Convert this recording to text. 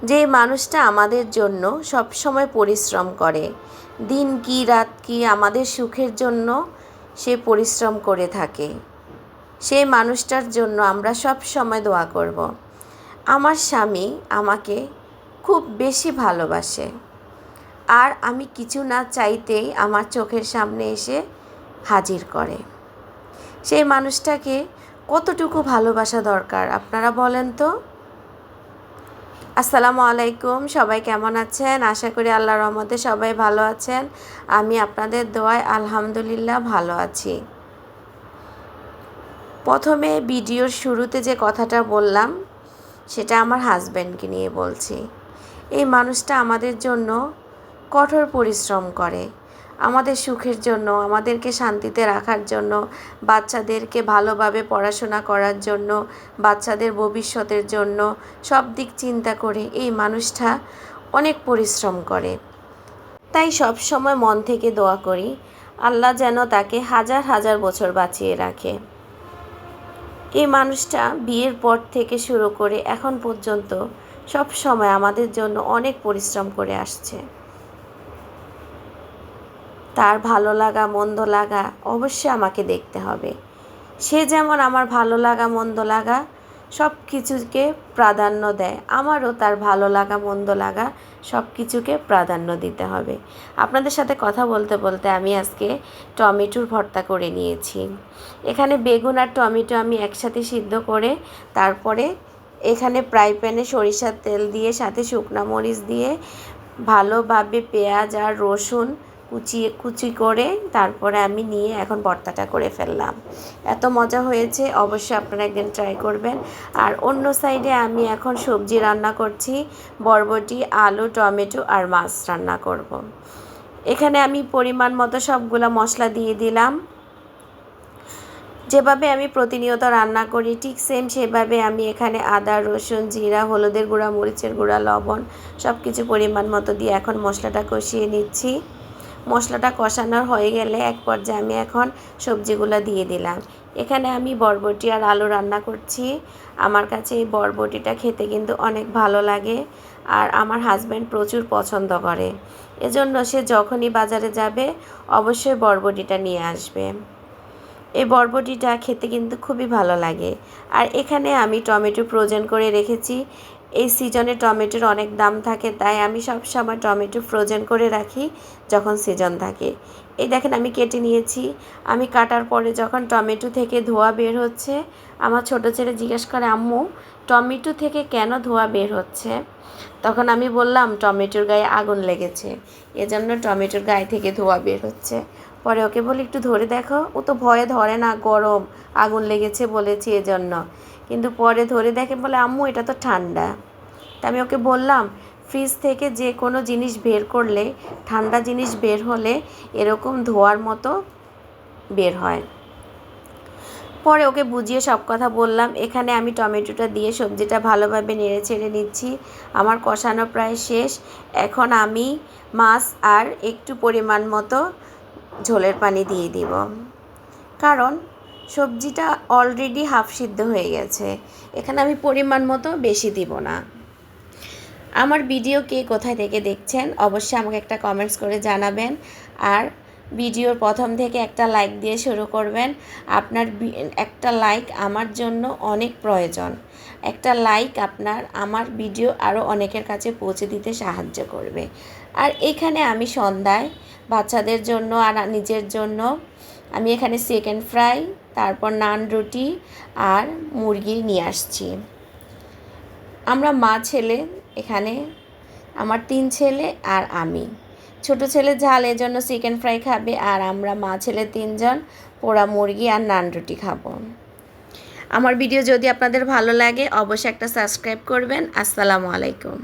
যে মানুষটা আমাদের জন্য সব সময় পরিশ্রম করে, দিন কি রাত কি আমাদের সুখের জন্য সে পরিশ্রম করে থাকে, সেই মানুষটার জন্য আমরা সব সময় দোয়া করব। আমার স্বামী আমাকে খুব বেশি ভালোবাসে, আর আমি কিছু না চাইতেই আমার চোখের সামনে এসে হাজির করে। সেই মানুষটাকে কতটুকু ভালোবাসা দরকার আপনারা বলেন তো। আসসালামু আলাইকুম, সবাই কেমন আছেন? আশা করি আল্লাহর রহমতে সবাই ভালো আছেন। আমি আপনাদের দোয়ায় আলহামদুলিল্লাহ ভালো আছি। প্রথমে ভিডিওর শুরুতে যে কথাটা বললাম সেটা আমার হাজব্যান্ডকে নিয়ে বলছি। এই মানুষটা আমাদের জন্য কঠোর পরিশ্রম করে, আমাদের সুখের জন্য, আমাদেরকে শান্তিতে রাখার জন্য, বাচ্চাদেরকে ভালোভাবে পড়াশোনা করার জন্য, বাচ্চাদের ভবিষ্যতের জন্য সব দিক চিন্তা করে এই মানুষটা অনেক পরিশ্রম করে। তাই সব সময় মন থেকে দোয়া করি আল্লাহ যেন তাকে হাজার হাজার বছর বাঁচিয়ে রাখে। এই মানুষটা বিয়ের পর থেকে শুরু করে এখন পর্যন্ত সব সময় আমাদের জন্য অনেক পরিশ্রম করে আসছে। তার ভালো লাগা মন্দ লাগা অবশ্যই আমাকে দেখতে হবে। সে যেমন আমার ভালো লাগা মন্দ লাগা সব কিছুকে প্রাধান্য দেয়, আমারও তার ভালো লাগা মন্দ লাগা সব কিছুকে প্রাধান্য দিতে হবে। আপনাদের সাথে কথা বলতে বলতে আমি আজকে টমেটোর ভর্তা করে নিয়েছি। এখানে বেগুন আর টমেটো আমি একসাথে সিদ্ধ করে তারপরে এখানে ফ্রাই প্যানে সরিষার তেল দিয়ে সাথে শুকনো মরিচ দিয়ে ভালোভাবে পেঁয়াজ আর রসুন কুচি করে তারপরে আমি নিয়ে এখন ভর্তাটা করে ফেললাম। এত মজা হয়েছে, অবশ্যই আপনারা একদিন ট্রাই করবেন। আর অন্য সাইডে আমি এখন সবজি রান্না করছি, বরবটি আলু টমেটো আর মাছ রান্না করব। এখানে আমি পরিমাণ মতো সবগুলো মশলা দিয়ে দিলাম। যেভাবে আমি প্রতিনিয়ত রান্না করি ঠিক সেম সেভাবে আমি এখানে আদা রসুন জিরা হলুদের গুঁড়া মরিচের গুঁড়া লবণ সব কিছু পরিমাণ মতো দিয়ে এখন মশলাটা কষিয়ে নিচ্ছি। মশলাটা কষানোর হয়ে গেলে এক পর্যায়ে আমি এখন সবজিগুলো দিয়ে দিলাম। এখানে আমি বরবটি আর আলু রান্না করছি। আমার কাছে এই বরবটিটা খেতে কিন্তু অনেক ভালো লাগে, আর আমার হাজব্যান্ড প্রচুর পছন্দ করে। এজন্য সে যখনই বাজারে যাবে অবশ্যই বরবটিটা নিয়ে আসবে। এই বরবটিটা খেতে কিন্তু খুবই ভালো লাগে। আর এখানে আমি টমেটো ফ্রোজেন করে রেখেছি। এই সিজনে টমেটোর অনেক দাম থাকে, তাই আমি সব সময় টমেটো ফ্রোজেন করে রাখি যখন সিজন থাকে। এই দেখেন আমি কেটে নিয়েছি। আমি কাটার পরে যখন টমেটো থেকে ধোঁয়া বের হচ্ছে, আমার ছোট ছেলে জিজ্ঞেস করে আম্মু টমেটো থেকে কেন ধোঁয়া বের হচ্ছে? তখন আমি বললাম টমেটোর গায়ে আগুন লেগেছে, এজন্য টমেটোর গায়ে থেকে ধোঁয়া বের হচ্ছে। পরে ওকে বলি একটু ধরে দেখো, ও তো ভয়ে ধরে না, গরম আগুন লেগেছে বলেছি এজন্য। কিন্তু পরে ধরে দেখে বলে আম্মু এটা তো ঠান্ডা। তা আমি ওকে বললাম ফ্রিজ থেকে যে কোনো জিনিস বের করলে, ঠান্ডা জিনিস বের হলে এরকম ধোঁয়ার মতো বের হয়। পরে ওকে বুঝিয়ে সব কথা বললাম। এখানে আমি টমেটোটা দিয়ে সবজিটা ভালোভাবে নেড়ে ছেড়ে নিচ্ছি। আমার কষানো প্রায় শেষ। এখন আমি মাছ আর একটু পরিমাণ মতো ঝোলের পানি দিয়ে দিব, কারণ সবজিটা অলরেডি হাফ সিদ্ধ হয়ে গেছে। এখানে আমি পরিমাণ মতো বেশি দিব না। আমার ভিডিও কে কোথায় থেকে দেখছেন অবশ্যই আমাকে একটা কমেন্টস করে জানাবেন। আর ভিডিওর প্রথম থেকে একটা লাইক দিয়ে শুরু করবেন। আপনার একটা লাইক আমার জন্য অনেক প্রয়োজন। একটা লাইক আপনার আমার ভিডিও আরও অনেকের কাছে পৌঁছে দিতে সাহায্য করবে। আর এখানে আমি সন্ধ্যায় বাচ্চাদের জন্য আর নিজের জন্য আমি এখানে চিকেন ফ্রাই, তারপর নান রুটি আর মুরগি নিয়ে আসছি। আমরা মা ছেলে, এখানে আমার 3 ছেলে আর আমি। ছোট ছেলে ঝাল এজন্য চিকেন ফ্রাই খাবে, আর আমরা মা ছেলে 3 জন পোড়া মুরগি আর নান রুটি খাবো। আমার ভিডিও যদি আপনাদের ভালো লাগে অবশ্যই একটা সাবস্ক্রাইব করবেন। আসসালামু আলাইকুম।